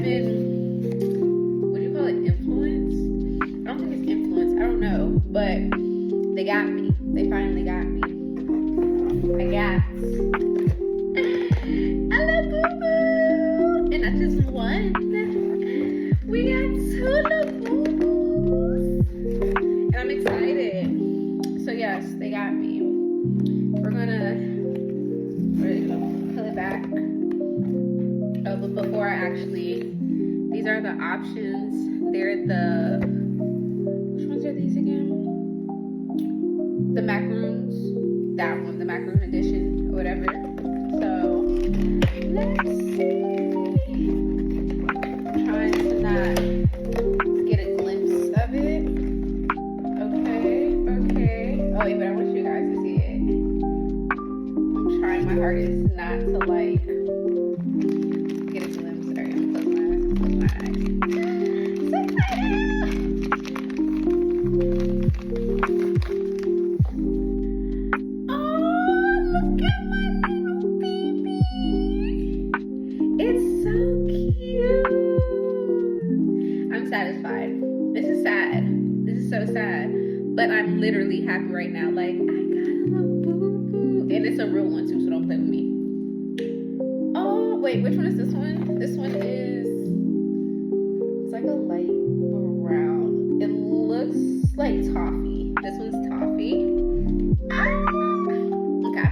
I've been, what do you call it, influenced? I don't think it's influence. I don't know. But they got me. They finally got me. I got a little boo-boo. And not just one. We got 2 little boo-boos. And I'm excited. So yes, they got me. We're gonna pull it back. Oh, but before I actually, these are the options. They're the, which ones are these again? The macaroons. That one, the macaroon edition, or whatever. So, let's see. I'm trying to not get a glimpse of it. Okay. Oh, yeah, but I want you guys to see it. I'm trying my hardest not to, like, get a glimpse. All right, I'm gonna close my eyes. So excited! Oh, look at my little baby. It's so cute. I'm satisfied. This is sad. This is so sad. But I'm literally happy right now. Like, I got a little boo-boo. And it's a real one too, so don't play with me. Oh, wait, which one is this one? This one is, it's like a light brown. It looks like toffee. This one's toffee. Okay.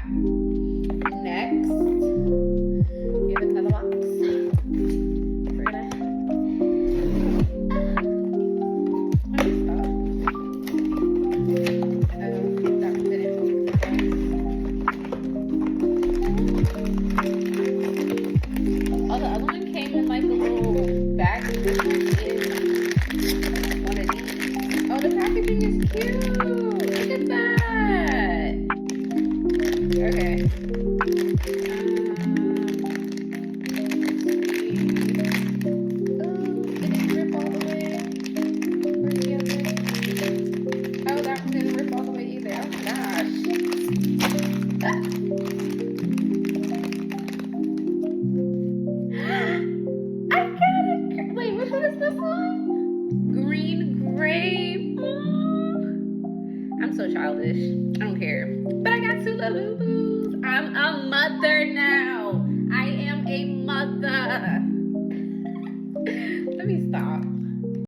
Next, we have another box. We're gonna, let me stop. That one didn't. Oh, the other one came in like a little bag. This one is one of these. Oh, the packaging is cute. Look at that. Okay. Did it rip all the way? Where's the other? Oh, that one didn't rip all the way either. Oh my gosh. I got it. Wait, which one is this one? Green grape. I'm so childish. I don't care. But I got 2 little boo-boos. I'm a mother now. I am a mother.